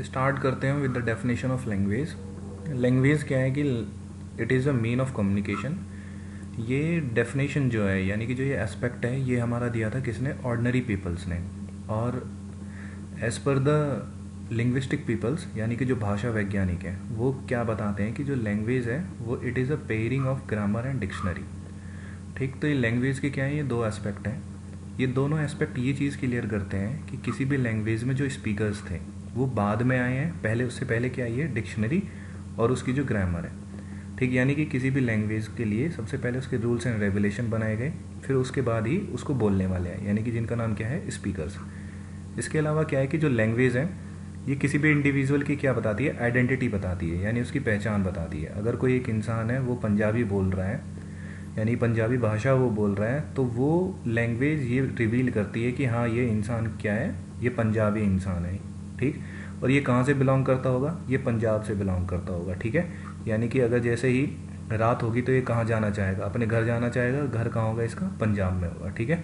Start करते हैं with the definition of language. Language क्या है कि it is a mean of communication. ये डेफिनेशन जो है यानी कि जो ये एस्पेक्ट है ये हमारा दिया था किसने? ऑर्डिनरी पीपल्स ने। और as per the linguistic peoples यानी कि जो भाषा वैज्ञानिक हैं वो क्या बताते हैं कि जो लैंग्वेज है वो it is a pairing of grammar and dictionary. ठीक, तो ये लैंग्वेज के क्या है, ये दो एस्पेक्ट हैं। ये दोनों एस्पेक्ट ये चीज़ क्लियर करते हैं कि किसी भी लैंग्वेज में जो स्पीकर्स थे वो बाद में आए हैं, पहले उससे पहले क्या आई है? डिक्शनरी और उसकी जो ग्रामर है। ठीक, यानी कि किसी भी लैंग्वेज के लिए सबसे पहले उसके रूल्स एंड रेगुलेशन बनाए गए, फिर उसके बाद ही उसको बोलने वाले हैं, यानी कि जिनका नाम क्या है? स्पीकर्स। इसके अलावा क्या है कि जो लैंग्वेज है ये किसी भी इंडिविजुअल की क्या बताती है? आइडेंटिटी बताती है, यानी उसकी पहचान बताती है। अगर कोई एक इंसान है वो पंजाबी बोल रहा है यानी पंजाबी भाषा वो बोल रहा है, तो वो लैंग्वेज ये रिवील करती है कि हाँ ये इंसान क्या है? ये पंजाबी इंसान है। ठीक, और ये कहाँ से बिलोंग करता होगा? ये पंजाब से बिलोंग करता होगा। ठीक है, यानी कि अगर जैसे ही रात होगी तो ये कहाँ जाना चाहेगा? अपने घर जाना चाहेगा। घर कहाँ होगा इसका? पंजाब में होगा। ठीक है,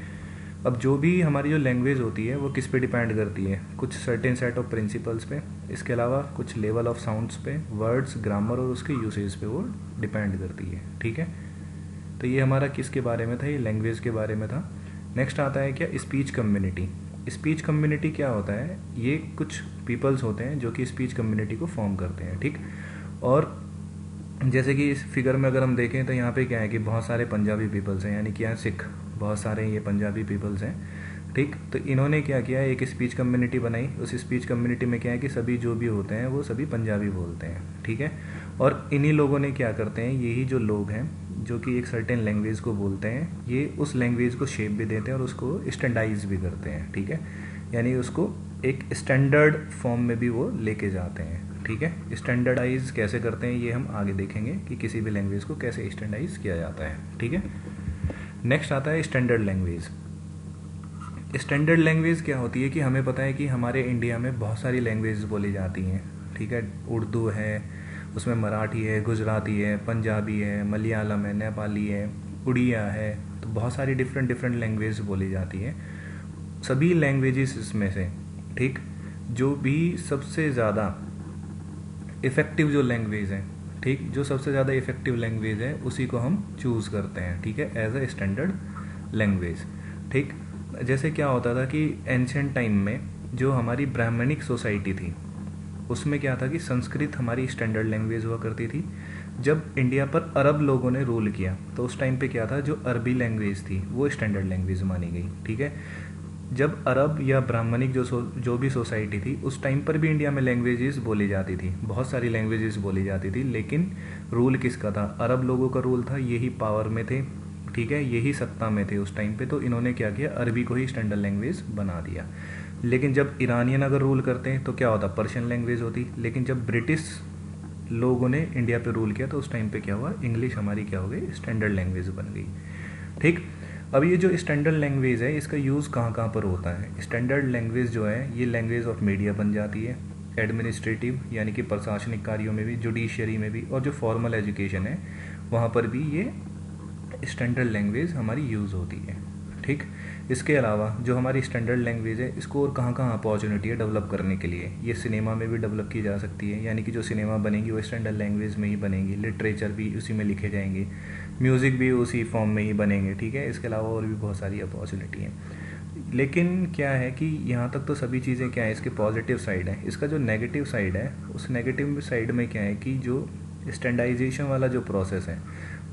अब जो भी हमारी जो लैंग्वेज होती है वो किस पे डिपेंड करती है? कुछ सर्टेन सेट ऑफ प्रिंसिपल्स पे, इसके अलावा कुछ लेवल ऑफ साउंड्स पे, वर्ड्स, ग्रामर और उसके यूसेज पे वो डिपेंड करती है। ठीक है, तो ये हमारा किसके बारे में था? ये लैंग्वेज के बारे में था। नेक्स्ट आता है क्या? Speech community. स्पीच कम्युनिटी क्या होता है? ये कुछ पीपल्स होते हैं जो कि स्पीच कम्युनिटी को फॉर्म करते हैं। ठीक, और जैसे कि इस फिगर में अगर हम देखें तो यहाँ पे क्या है कि बहुत सारे पंजाबी पीपल्स हैं, यानी क्या है? सिख, बहुत सारे ये पंजाबी पीपल्स हैं। ठीक, तो इन्होंने क्या किया? एक स्पीच कम्युनिटी बनाई। उस स्पीच कम्युनिटी में क्या है कि सभी जो भी होते हैं वो सभी पंजाबी बोलते हैं। ठीक है, और इन्हीं लोगों ने क्या करते हैं, यही जो लोग हैं जो कि एक सर्टेन लैंग्वेज को बोलते हैं, ये उस लैंग्वेज को शेप भी देते हैं और उसको स्टैंडाइज भी करते हैं। ठीक है, यानी उसको एक स्टैंडर्ड फॉर्म में भी वो लेके जाते हैं। ठीक है, स्टैंडर्डाइज कैसे करते हैं ये हम आगे देखेंगे कि किसी भी लैंग्वेज को कैसे स्टैंडर्डाइज किया जाता है। ठीक है, नेक्स्ट आता है स्टैंडर्ड लैंग्वेज। स्टैंडर्ड लैंग्वेज क्या होती है कि हमें पता है कि हमारे इंडिया में बहुत सारी लैंग्वेज बोली जाती हैं। ठीक है, उर्दू है, उसमें मराठी है, गुजराती है, पंजाबी है, मलयालम है, नेपाली है, उड़िया है, तो बहुत सारी डिफरेंट डिफरेंट लैंग्वेज बोली जाती है। सभी लैंग्वेजेस इसमें से, ठीक, जो भी सबसे ज़्यादा इफ़ेक्टिव जो लैंग्वेज है, ठीक, जो सबसे ज़्यादा इफ़ेक्टिव लैंग्वेज है उसी को हम चूज़ करते हैं। ठीक है, एज अ स्टैंडर्ड लैंग्वेज। ठीक, जैसे क्या होता था कि एंशियंट टाइम में जो हमारी ब्राह्मणिक सोसाइटी थी उसमें क्या था कि संस्कृत हमारी स्टैंडर्ड लैंग्वेज हुआ करती थी। जब इंडिया पर अरब लोगों ने रूल किया तो उस टाइम पे क्या था, जो अरबी लैंग्वेज थी वो स्टैंडर्ड लैंग्वेज मानी गई। ठीक है, जब अरब या ब्राह्मणिक जो भी सोसाइटी थी उस टाइम पर भी इंडिया में लैंग्वेजेस बोली जाती थी, बहुत सारी लैंग्वेजेस बोली जाती थी, लेकिन रूल किसका था? अरब लोगों का रूल था, यही पावर में थे। ठीक है, यही सत्ता में थे उस टाइम पे, तो इन्होंने क्या किया? अरबी को ही स्टैंडर्ड लैंग्वेज बना दिया। लेकिन जब ईरानियन अगर रूल करते हैं तो क्या होता? पर्शियन लैंग्वेज होती। लेकिन जब ब्रिटिश लोगों ने इंडिया पे रूल किया तो उस टाइम पे क्या हुआ? इंग्लिश हमारी क्या हो गई? स्टैंडर्ड लैंग्वेज बन गई। ठीक, अब ये जो स्टैंडर्ड लैंग्वेज है इसका यूज़ कहाँ कहाँ पर होता है? स्टैंडर्ड लैंग्वेज जो है ये लैंग्वेज ऑफ मीडिया बन जाती है, एडमिनिस्ट्रेटिव यानी कि प्रशासनिक कार्यों में भी, जुडिशियरी में भी, और जो फॉर्मल एजुकेशन है वहाँ पर भी ये स्टैंडर्ड लैंग्वेज हमारी यूज़ होती है। ठीक, इसके अलावा जो हमारी स्टैंडर्ड लैंग्वेज है इसको और कहाँ कहाँ अपॉर्चुनिटी है डेवलप करने के लिए? ये सिनेमा में भी डेवलप की जा सकती है, यानी कि जो सिनेमा बनेगी वो स्टैंडर्ड लैंग्वेज में ही बनेगी, लिटरेचर भी उसी में लिखे जाएंगे, म्यूज़िक भी उसी फॉर्म में ही बनेंगे। ठीक है, इसके अलावा और भी बहुत सारी अपॉर्चुनिटी हैं। लेकिन क्या है कि यहाँ तक तो सभी चीज़ें क्या है, इसके पॉजिटिव साइड है। इसका जो नेगेटिव साइड है उस नेगेटिव साइड में क्या है कि जो स्टैंडर्डाइजेशन वाला जो प्रोसेस है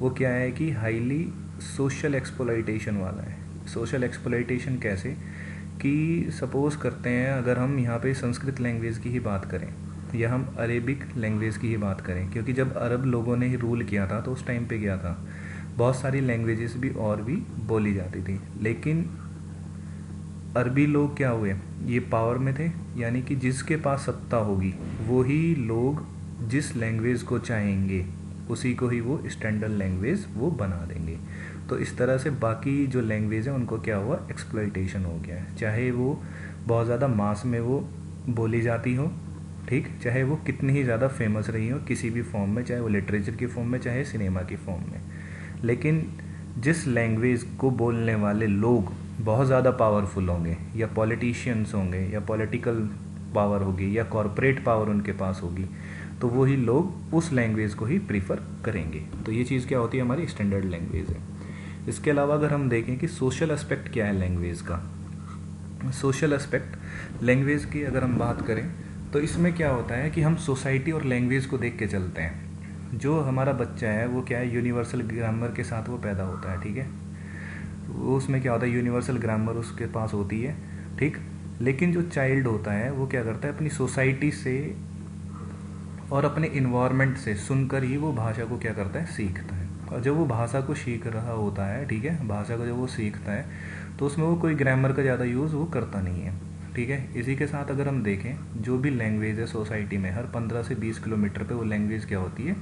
वो क्या है कि हाईली सोशल एक्सप्लॉइटेशन वाला है। सोशल एक्सप्लॉइटेशन कैसे कि सपोज़ करते हैं अगर हम यहाँ पे संस्कृत लैंग्वेज की ही बात करें या हम अरेबिक लैंग्वेज की ही बात करें, क्योंकि जब अरब लोगों ने ही रूल किया था तो उस टाइम पे क्या था, बहुत सारी लैंग्वेजेस भी और भी बोली जाती थी। लेकिन अरबी लोग क्या हुए? ये पावर में थे, यानी कि जिसके पास सत्ता होगी वही लोग जिस लैंग्वेज को चाहेंगे उसी को ही वो स्टैंडर्ड लैंग्वेज वो बना देंगे। तो इस तरह से बाकी जो लैंग्वेज है उनको क्या हुआ? एक्सप्लॉइटेशन हो गया है, चाहे वो बहुत ज़्यादा मास में वो बोली जाती हो, ठीक, चाहे वो कितनी ही ज़्यादा फेमस रही हो किसी भी फॉर्म में, चाहे वो लिटरेचर की फॉर्म में, चाहे सिनेमा की फॉर्म में। लेकिन जिस लैंग्वेज को बोलने वाले लोग बहुत ज़्यादा पावरफुल होंगे या पॉलिटिशियंस होंगे या पॉलिटिकल पावर होगी या कॉरपोरेट पावर उनके पास होगी, तो वही लोग उस लैंग्वेज को ही प्रीफर करेंगे। तो ये चीज़ क्या होती है, हमारी स्टैंडर्ड लैंग्वेज है। इसके अलावा अगर हम देखें कि सोशल एस्पेक्ट क्या है लैंग्वेज का, सोशल एस्पेक्ट लैंग्वेज की अगर हम बात करें तो इसमें क्या होता है कि हम सोसाइटी और लैंग्वेज को देख के चलते हैं। जो हमारा बच्चा है वो क्या है, यूनिवर्सल ग्रामर के साथ वो पैदा होता है, ठीक है। वो उसमें क्या होता है, यूनिवर्सल ग्रामर उसके पास होती है, ठीक। लेकिन जो चाइल्ड होता है वो क्या करता है, अपनी सोसाइटी से और अपने इन्वायरमेंट से सुनकर ही वो भाषा को क्या करता है, सीखता है। और जब वो भाषा को सीख रहा होता है, ठीक है, भाषा को जब वो सीखता है तो उसमें वो कोई ग्रामर का ज़्यादा यूज़ वो करता नहीं है, ठीक है। इसी के साथ अगर हम देखें जो भी लैंग्वेज है सोसाइटी में, हर 15 से 20 किलोमीटर पे वो लैंग्वेज क्या होती है,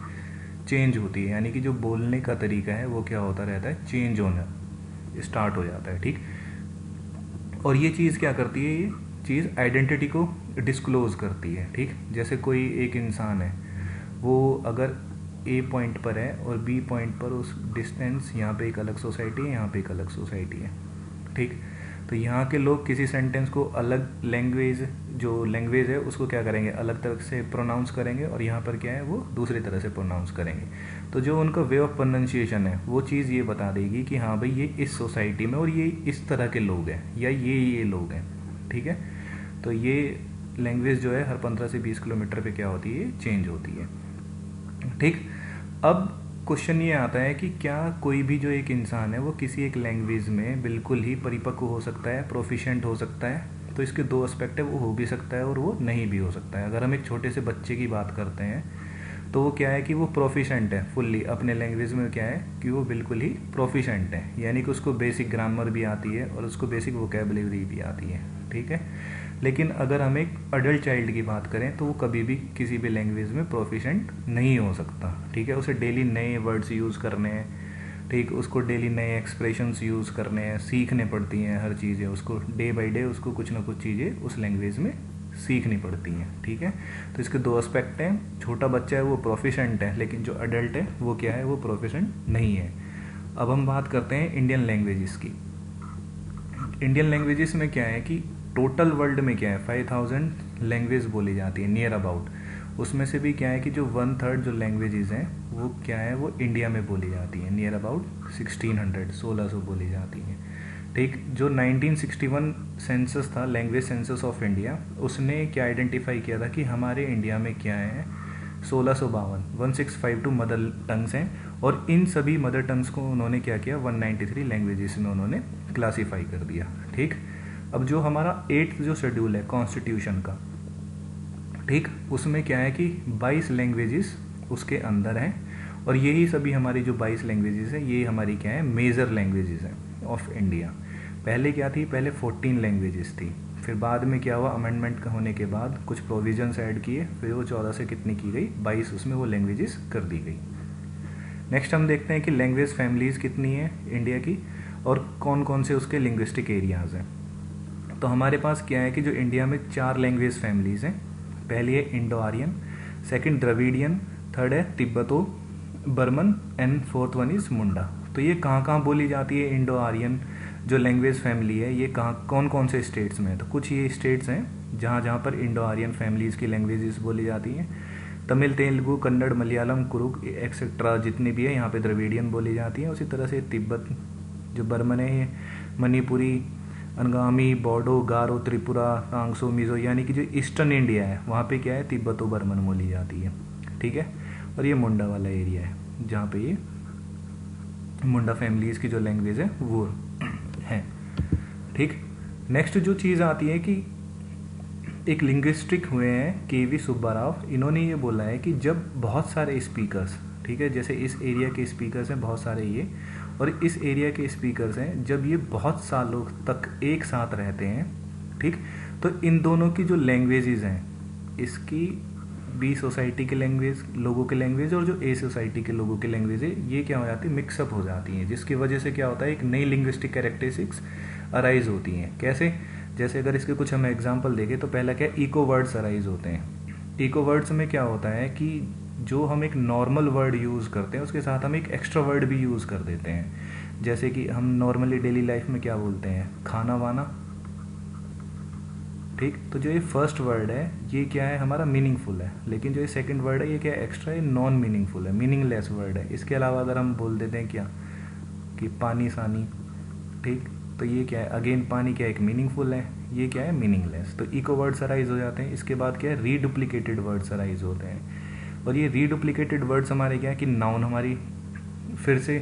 चेंज होती है। यानी कि जो बोलने का तरीका है वो क्या होता रहता है, चेंज होना स्टार्ट हो जाता है, ठीक। और ये चीज़ क्या करती है, ये चीज़ आइडेंटिटी को डिस्क्लोज करती है, ठीक। जैसे कोई एक इंसान है, वो अगर ए पॉइंट पर है और बी पॉइंट पर उस डिस्टेंस, यहाँ पे एक अलग सोसाइटी है, यहाँ पे एक अलग सोसाइटी है, ठीक। तो यहाँ के लोग किसी सेंटेंस को अलग लैंग्वेज, जो लैंग्वेज है उसको क्या करेंगे, अलग तरह से प्रोनाउंस करेंगे, और यहाँ पर क्या है वो दूसरी तरह से प्रोनाउंस करेंगे। तो जो उनका वे ऑफ प्रोनाउंसिएशन है वो चीज़ ये बता देगी कि हाँ भाई ये इस सोसाइटी में और ये इस तरह के लोग हैं या ये लोग हैं, ठीक है। तो ये लैंग्वेज जो है हर 15 से 20 किलोमीटर पे क्या होती है, चेंज होती है, ठीक। अब क्वेश्चन ये आता है कि क्या कोई भी जो एक इंसान है वो किसी एक लैंग्वेज में बिल्कुल ही परिपक्व हो सकता है, प्रोफिशिएंट हो सकता है। तो इसके दो एस्पेक्ट है, वो हो भी सकता है और वो नहीं भी हो सकता है। अगर हम एक छोटे से बच्चे की बात करते हैं तो वो क्या है कि वो प्रोफिशिएंट है फुल्ली अपने लैंग्वेज में, क्या है कि वो बिल्कुल ही प्रोफिशिएंट है, यानी कि उसको बेसिक ग्रामर भी आती है और उसको बेसिक वोकैबुलरी भी आती है, ठीक है। लेकिन अगर हम एक अडल्ट चाइल्ड की बात करें तो वो कभी भी किसी भी लैंग्वेज में प्रोफिशिएंट नहीं हो सकता, ठीक है। उसे डेली नए वर्ड्स यूज़ करने हैं, ठीक, उसको डेली नए एक्सप्रेशंस यूज़ करने हैं, सीखने पड़ती हैं हर चीज़ें, उसको डे बाय डे उसको कुछ ना कुछ चीज़ें उस लैंग्वेज में सीखनी पड़ती हैं, ठीक है। तो इसके दो एस्पेक्ट हैं, छोटा बच्चा है वो प्रोफिशिएंट है, लेकिन जो अडल्ट है वो क्या है, वो प्रोफिशिएंट नहीं है। अब हम बात करते हैं इंडियन लैंग्वेजेस की। इंडियन लैंग्वेजेस में क्या है कि टोटल वर्ल्ड में क्या है 5000 लैंग्वेज बोली जाती है नियर अबाउट। उसमें से भी क्या है कि जो 1/3 जो लैंग्वेजेस हैं वो क्या है, वो इंडिया में बोली जाती हैं, नियर अबाउट 1600 बोली जाती हैं, ठीक। जो 1961 सेंसस था, लैंग्वेज सेंसस ऑफ इंडिया, उसने क्या आइडेंटिफाई किया था कि हमारे इंडिया में क्या है 1652 मदर टंग्स हैं, और इन सभी मदर टंग्स को उन्होंने क्या किया 193 लैंग्वेजेस में उन्होंने क्लासीफाई कर दिया, ठीक। अब जो हमारा 8th जो शेड्यूल है कॉन्स्टिट्यूशन का, ठीक, उसमें क्या है कि 22 लैंग्वेजेस उसके अंदर हैं, और यही सभी हमारी जो 22 लैंग्वेजेस हैं ये हमारी क्या है, मेजर लैंग्वेजेस हैं ऑफ इंडिया। पहले क्या थी, पहले 14 लैंग्वेजेस थी, फिर बाद में क्या हुआ, अमेंडमेंट होने के बाद कुछ प्रोविजंस ऐड किए, फिर वो 14 से कितनी की गई, 22 उसमें वो लैंग्वेजेस कर दी गई। नेक्स्ट हम देखते हैं कि लैंग्वेज फैमिलीज़ कितनी है इंडिया की और कौन कौन से उसके लिंग्विस्टिक एरियाज़ हैं। तो हमारे पास क्या है कि जो इंडिया में 4 लैंग्वेज फैमिलीज़ हैं। पहली है इंडो आर्यन, सेकंड द्रविडियन, थर्ड है Tibeto Burman and fourth one is Munda. तो ये कहाँ कहाँ बोली जाती है इंडो आर्यन जो लैंग्वेज फैमिली है, ये कहाँ कौन कौन से स्टेट्स में है। तो कुछ ये स्टेट्स हैं जहाँ जहाँ पर इंडो आर्यन फैमिलीज़ की लैंग्वेजेस बोली जाती हैं। तमिल, तेलुगु, कन्नड़, मलयालम, कुरुक एक्सेट्रा जितनी भी है यहाँ पे द्रविडियन बोली जाती हैं। उसी तरह से तिब्बत जो बर्मन है, मणिपुरी, अंगामी, बोडो, गारो, त्रिपुरा, तांगसो, मिज़ो, यानी कि जो ईस्टर्न इंडिया है वहाँ पे क्या है तिब्बतो बर्मन बोली जाती है, ठीक है। और ये मुंडा वाला एरिया है जहाँ पे ये मुंडा फैमिलीज़ की जो लैंग्वेज है वो है, ठीक। नेक्स्ट जो चीज़ आती है कि एक लिंग्विस्टिक हुए हैं के.वी. सुब्बा राव, इन्होंने ये बोला है कि जब बहुत सारे स्पीकर्स, ठीक है, जैसे इस एरिया के स्पीकर्स हैं बहुत सारे ये, और इस एरिया के स्पीकर्स हैं, जब ये बहुत सालों तक एक साथ रहते हैं, ठीक, तो इन दोनों की जो लैंग्वेजेस हैं, इसकी बी सोसाइटी के लैंग्वेज लोगों के लैंग्वेज और जो ए सोसाइटी के लोगों के लैंग्वेज है, ये क्या हो जाती है, मिक्सअप हो जाती हैं, जिसकी वजह से क्या होता है एक नई लिंग्विस्टिक कैरेक्टरिस्टिक्स अराइज होती हैं। कैसे, जैसे अगर इसके कुछ हम एग्जांपल देखें तो पहला क्या, इको वर्ड्स अराइज होते हैं। इको वर्ड्स में क्या होता है कि जो हम एक नॉर्मल वर्ड यूज़ करते हैं उसके साथ हम एक एक्स्ट्रा वर्ड भी यूज़ कर देते हैं। जैसे कि हम नॉर्मली डेली लाइफ में क्या बोलते हैं, खाना वाना, ठीक। तो जो ये फर्स्ट वर्ड है ये क्या है, हमारा मीनिंगफुल है, लेकिन जो ये सेकंड वर्ड है ये क्या है, एक्स्ट्रा है, नॉन मीनिंगफुल है, मीनिंगलेस वर्ड है। इसके अलावा अगर हम बोल देते हैं क्या कि पानी सानी, ठीक, तो ये क्या है, अगेन पानी क्या है, एक मीनिंगफुल है, ये क्या है, मीनिंगलेस। तो इको वर्ड्स अराइज हो जाते हैं। इसके बाद क्या है, रीडुप्लीकेटेड वर्ड्स अराइज होते हैं। और ये रीडुप्लीकेटेड वर्ड्स हमारे क्या है कि नाउन हमारी फिर से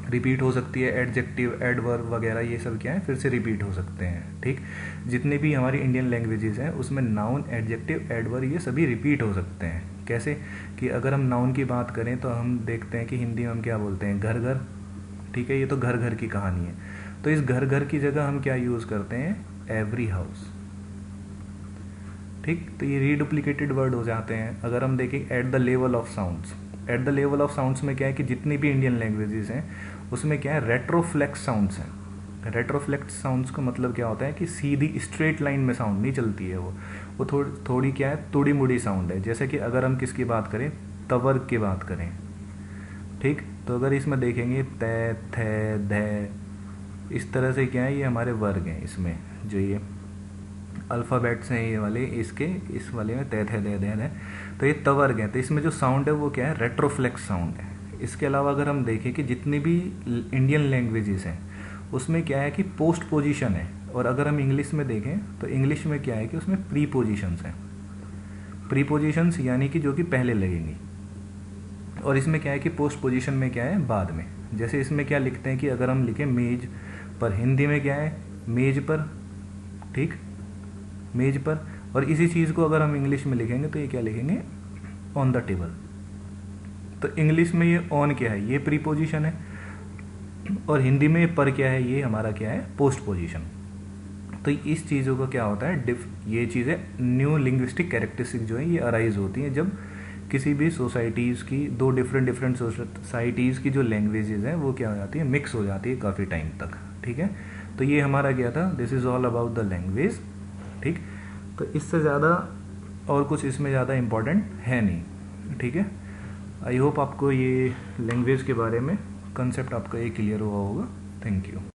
रिपीट हो सकती है, एडजेक्टिव, एडवर्ब वगैरह ये सब क्या है, फिर से रिपीट हो सकते हैं। ठीक, जितनी भी हमारी इंडियन लैंग्वेजेस हैं उसमें नाउन, एडजेक्टिव, एडवर्ब ये सभी रिपीट हो सकते हैं। कैसे कि अगर हम नाउन की बात करें तो हम देखते हैं कि हिंदी में हम क्या बोलते हैं, घर घर। ठीक है, ये तो घर घर की कहानी है। तो इस घर घर की जगह हम क्या यूज़ करते हैं, एवरी हाउस। ठीक, तो ये रीडुप्लीकेटेड वर्ड हो जाते हैं। अगर हम देखें at the level of sounds, at the level of sounds में क्या है कि जितनी भी इंडियन लैंग्वेजेस हैं उसमें क्या है, रेट्रोफ्लेक्स साउंड्स हैं। रेट्रोफ्लेक्स साउंड्स का मतलब क्या होता है कि सीधी स्ट्रेट लाइन में साउंड नहीं चलती है, वो थोड़ी क्या है, तोड़ी मुड़ी साउंड है। जैसे कि अगर हम किसकी बात करें, तवर्ग की बात करें, ठीक, तो अगर इसमें देखेंगे तै, थे, धै, इस तरह से क्या है, ये हमारे वर्ग हैं। इसमें जो ये अल्फ़ाबेट्स हैं ये वाले, इसके इस वाले में तै, थे, धै, धै है, तो ये तवर्ग हैं। तो इसमें जो साउंड है वो क्या है, रेट्रोफ्लेक्स साउंड है। इसके अलावा अगर हम देखें कि जितनी भी इंडियन लैंग्वेजेस हैं उसमें क्या है कि पोस्ट पोजीशन है। और अगर हम इंग्लिश में देखें तो इंग्लिश में क्या है कि उसमें प्री पोजीशंस हैं। प्री पोजीशंस यानी कि जो कि पहले लगेंगी, और इसमें क्या है कि पोस्ट पोजीशन में क्या है, बाद में। जैसे इसमें क्या लिखते हैं कि अगर हम लिखें मेज पर, हिंदी में क्या है, मेज पर, ठीक, मेज पर। और इसी चीज़ को अगर हम इंग्लिश में लिखेंगे तो ये क्या लिखेंगे, ऑन द टेबल। तो इंग्लिश में ये ऑन क्या है, ये प्री पोजीशन है, और हिंदी में ये पर क्या है, ये हमारा क्या है, पोस्ट पोजीशन। तो इस चीज़ों का क्या होता है, ये चीज़ें न्यू लिंग्विस्टिक कैरेक्टरिस्टिक जो है ये अराइज होती हैं जब किसी भी सोसाइटीज़ की, दो डिफरेंट सोसाइटीज़ की जो लैंग्वेजेस हैं वो क्या हो जाती है, मिक्स हो जाती है काफ़ी टाइम तक। ठीक है, तो ये हमारा क्या था, this is all about the language. ठीक, तो इससे ज़्यादा और कुछ इसमें ज़्यादा इम्पोर्टेंट है नहीं। ठीक है, आई होप आपको ये लैंग्वेज के बारे में कंसेप्ट आपका ये क्लियर हुआ होगा। Thank you.